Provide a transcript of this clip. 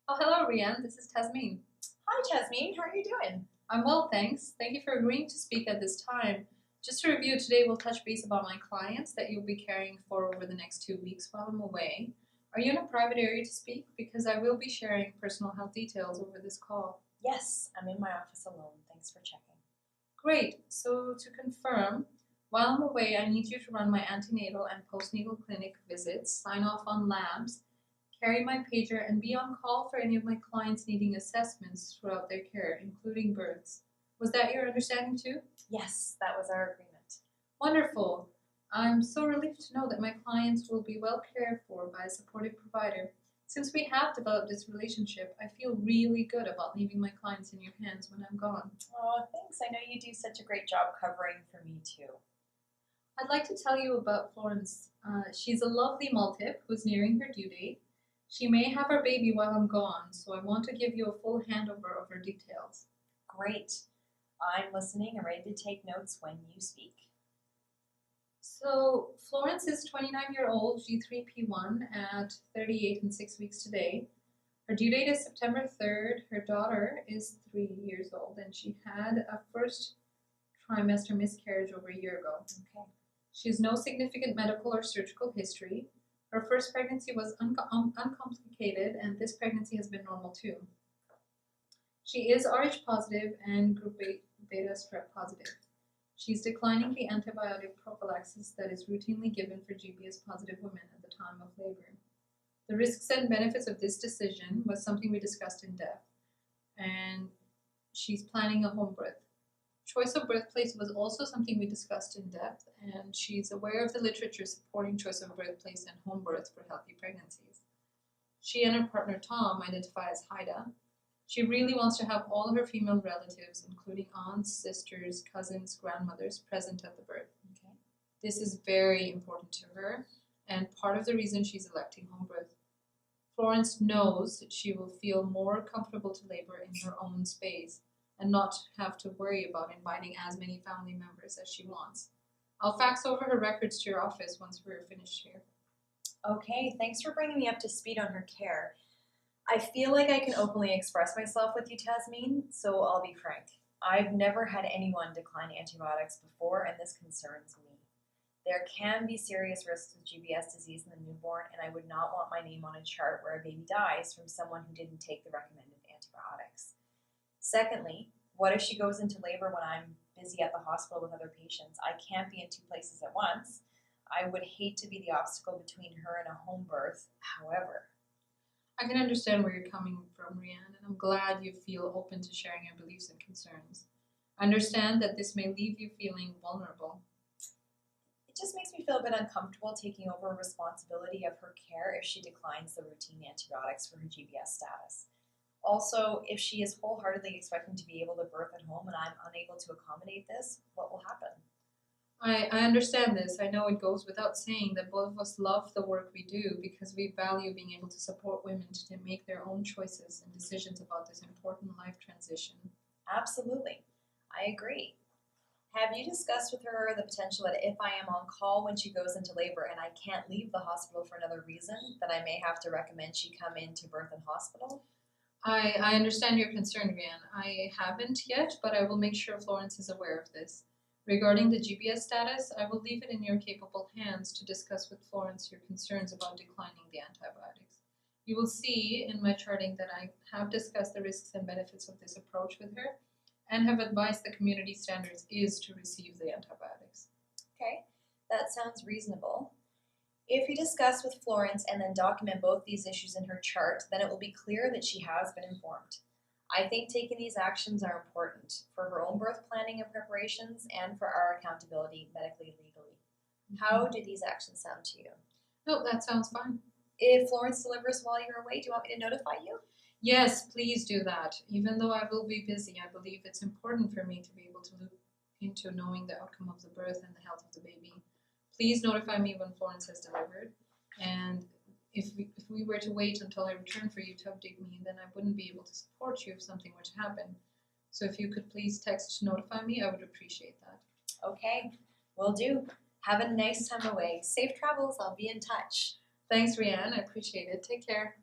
Oh, hello, Rianne. This is Tasmin. Hi, Jasmine. How are you doing? I'm well, thanks. Thank you for agreeing to speak at this time. Just to review, today we'll touch base about my clients that you'll be caring for over the next 2 weeks while I'm away. Are you in a private area to speak? Because I will be sharing personal health details over this call. Yes, I'm in my office alone. Thanks for checking. Great. So, to confirm, while I'm away, I need you to run my antenatal and postnatal clinic visits, sign off on labs, carry my pager, and be on call for any of my clients needing assessments throughout their care, including births. Was that your understanding too? Yes, that was our agreement. Wonderful. I'm so relieved to know that my clients will be well cared for by a supportive provider. Since we have developed this relationship, I feel really good about leaving my clients in your hands when I'm gone. Oh, thanks. I know you do such a great job covering for me too. I'd like to tell you about Florence. She's a lovely multip who's nearing her due date. She may have her baby while I'm gone, so I want to give you a full handover of her details. Great. I'm listening and ready to take notes when you speak. So, Florence is 29-year-old G3P1 at 38 and 6 weeks today. Her due date is September 3rd. Her daughter is 3 years old, and she had a first trimester miscarriage over a year ago. Okay. She has no significant medical or surgical history. Her first pregnancy was uncomplicated, and this pregnancy has been normal too. She is Rh positive and group beta strep positive. She's declining the antibiotic prophylaxis that is routinely given for GBS positive women at the time of labor. The risks and benefits of this decision was something we discussed in depth, and she's planning a home birth. Choice of birthplace was also something we discussed in depth, and she's aware of the literature supporting choice of birthplace and home birth for healthy pregnancies. She and her partner Tom identify as Haida. She really wants to have all of her female relatives, including aunts, sisters, cousins, grandmothers, present at the birth. Okay. This is very important to her, and part of the reason she's electing home birth. Florence knows that she will feel more comfortable to labor in her own space and not have to worry about inviting as many family members as she wants. I'll fax over her records to your office once we're finished here. Okay, thanks for bringing me up to speed on her care. I feel like I can openly express myself with you, Tasmin, so I'll be frank. I've never had anyone decline antibiotics before, and this concerns me. There can be serious risks with GBS disease in the newborn, and I would not want my name on a chart where a baby dies from someone who didn't take the recommended antibiotics. Secondly, what if she goes into labor when I'm busy at the hospital with other patients? I can't be in two places at once. I would hate to be the obstacle between her and a home birth. However, I can understand where you're coming from, Rianne, and I'm glad you feel open to sharing your beliefs and concerns. I understand that this may leave you feeling vulnerable. it just makes me feel a bit uncomfortable taking over responsibility of her care if she declines the routine antibiotics for her GBS status. Also, if she is wholeheartedly expecting to be able to birth at home and I'm unable to accommodate this, what will happen? I understand this. I know it goes without saying that both of us love the work we do because we value being able to support women to make their own choices and decisions about this important life transition. Absolutely. I agree. Have you discussed with her the potential that if I am on call when she goes into labor and I can't leave the hospital for another reason, that I may have to recommend she come in to birth in hospital? I understand your concern, Rianne. I haven't yet, but I will make sure Florence is aware of this. Regarding the GBS status, I will leave it in your capable hands to discuss with Florence your concerns about declining the antibiotics. You will see in my charting that I have discussed the risks and benefits of this approach with her and have advised the community standards is to receive the antibiotics. Okay, that sounds reasonable. If you discuss with Florence and then document both these issues in her chart, then it will be clear that she has been informed. I think taking these actions are important for her own birth planning and preparations and for our accountability medically and legally. How do these actions sound to you? No, that sounds fine. If Florence delivers while you're away, do you want me to notify you? Yes, please do that. Even though I will be busy, I believe it's important for me to be able to look into knowing the outcome of the birth and the health of the baby. Please notify me when Florence has delivered, and if we were to wait until I return for you to update me, then I wouldn't be able to support you if something were to happen. So if you could please text to notify me, I would appreciate that. Okay, will do. Have a nice time away. Safe travels. I'll be in touch. Thanks, Rianne. I appreciate it. Take care.